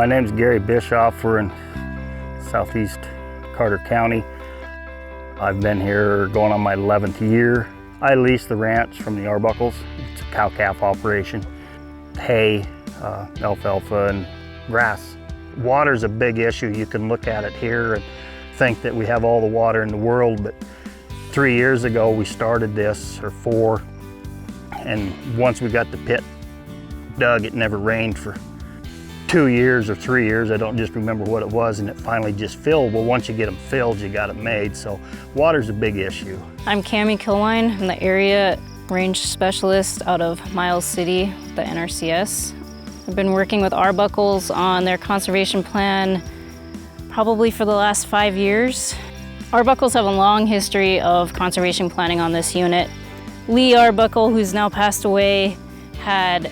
My name's Gary Bischoff. We're in southeast Carter County. I've been here going on my 11th year. I lease the ranch from the Arbuckles. It's a cow-calf operation. Hay, alfalfa, and grass. Water's a big issue. You can look at it here and think that we have all the water in the world, but 3 years ago we started this, or 4, and once we got the pit dug, it never rained for 2 years or 3 years. I don't just remember what it was, and it finally just filled. Well, once you get them filled, you got it made. So water's a big issue. I'm Cammie Kilwine. I'm the area range specialist out of Miles City, the NRCS. I've been working with Arbuckles on their conservation plan probably for the last 5 years. Arbuckles have a long history of conservation planning on this unit. Lee Arbuckle, who's now passed away, had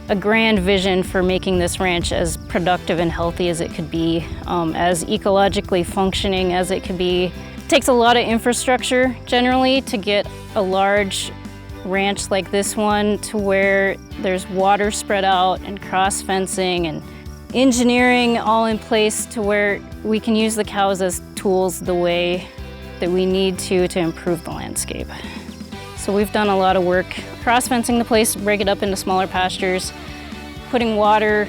a grand vision for making this ranch as productive and healthy as it could be, as ecologically functioning as it could be. It takes a lot of infrastructure generally to get a large ranch like this one to where there's water spread out and cross fencing and engineering all in place to where we can use the cows as tools the way that we need to improve the landscape. So we've done a lot of work cross-fencing the place to break it up into smaller pastures, putting water,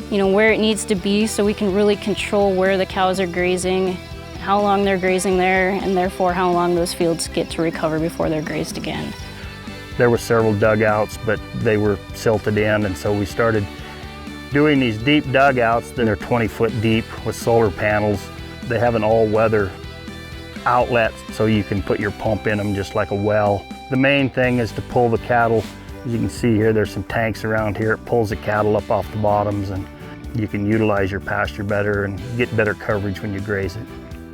where it needs to be so we can really control where the cows are grazing, how long they're grazing there, and therefore how long those fields get to recover before they're grazed again. There were several dugouts, but they were silted in, and so we started doing these deep dugouts. They're 20 foot deep with solar panels. They have an all-weather outlet so you can put your pump in them just like a well. The main thing is to pull the cattle. As you can see here, there's some tanks around here. It pulls the cattle up off the bottoms, and you can utilize your pasture better and get better coverage when you graze it.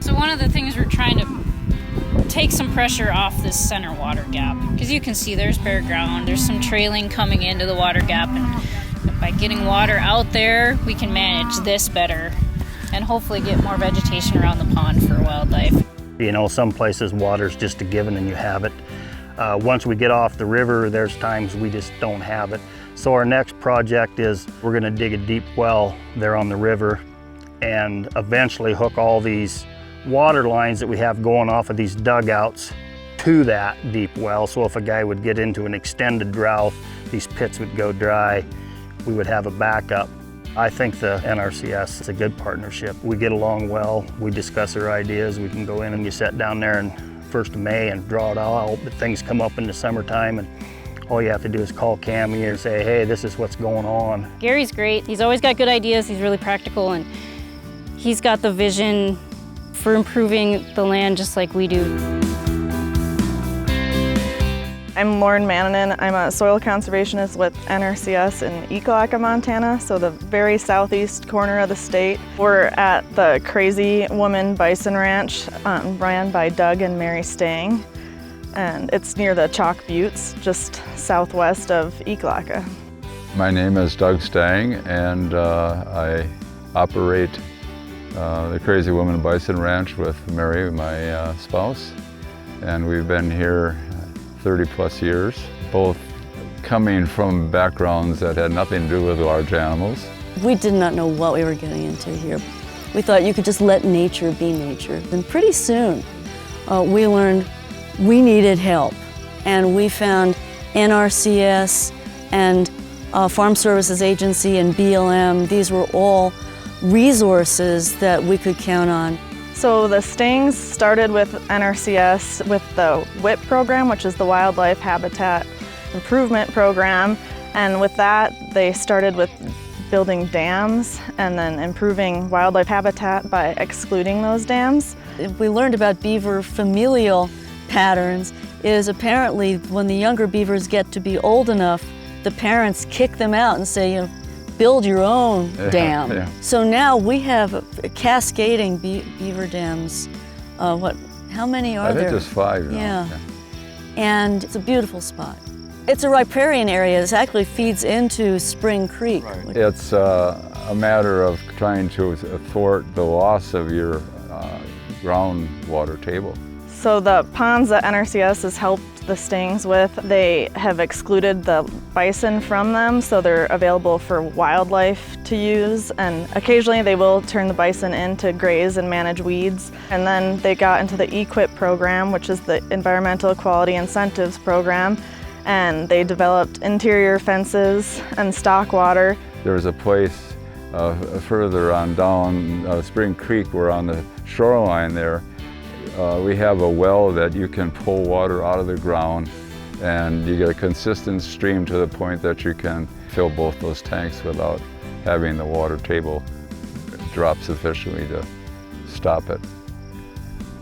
So one of the things we're trying to take some pressure off this center water gap, because you can see there's bare ground, there's some trailing coming into the water gap, and by getting water out there, we can manage this better and hopefully get more vegetation around the pond for wildlife. Some places water's just a given and you have it. Once we get off the river, there's times we just don't have it. So our next project is we're gonna dig a deep well there on the river and eventually hook all these water lines that we have going off of these dugouts to that deep well. So if a guy would get into an extended drought, these pits would go dry, we would have a backup. I think the NRCS is a good partnership. We get along well, we discuss our ideas, we can go in and you sit down there in 1st of May and draw it all out, but things come up in the summertime and all you have to do is call Cammie and say, hey, this is what's going on. Gary's great. He's always got good ideas. He's really practical, and he's got the vision for improving the land just like we do. I'm Lauren Mannanen. I'm a soil conservationist with NRCS in Ekalaka, Montana, so the very southeast corner of the state. We're at the Crazy Woman Bison Ranch, ran by Doug and Mary Stang, and it's near the Chalk Buttes, just southwest of Ekalaka. My name is Doug Stang, and I operate the Crazy Woman Bison Ranch with Mary, my spouse, and we've been here 30+ years, both coming from backgrounds that had nothing to do with large animals. We did not know what we were getting into here. We thought you could just let nature be nature. And pretty soon, we learned we needed help. And we found NRCS and Farm Services Agency and BLM. These were all resources that we could count on. So the Stangs started with NRCS with the WIP program, which is the Wildlife Habitat Improvement Program. And with that, they started with building dams and then improving wildlife habitat by excluding those dams. We learned about beaver familial patterns is apparently when the younger beavers get to be old enough, the parents kick them out and say, build your own dam. Yeah. So now we have cascading beaver dams. How many are there? I think there's 5 now. Yeah. And it's a beautiful spot. It's a riparian area. It actually feeds into Spring Creek. Right. It's a matter of trying to thwart the loss of your groundwater table. So the ponds that NRCS has helped the stings with, they have excluded the bison from them, so they're available for wildlife to use, and occasionally they will turn the bison in to graze and manage weeds. And then they got into the EQIP program, which is the Environmental Quality Incentives program, and they developed interior fences and stock water. There was a place further on down Spring Creek, we're on the shoreline there. We have a well that you can pull water out of the ground, and you get a consistent stream to the point that you can fill both those tanks without having the water table drop sufficiently to stop it.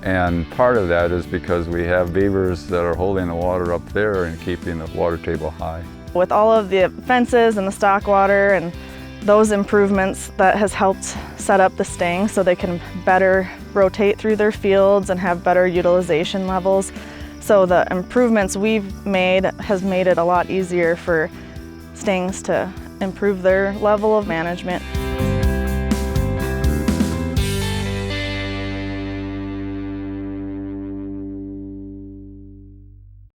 And part of that is because we have beavers that are holding the water up there and keeping the water table high. With all of the fences and the stock water and those improvements, that has helped set up the stings so they can better rotate through their fields and have better utilization levels. So the improvements we've made has made it a lot easier for stings to improve their level of management.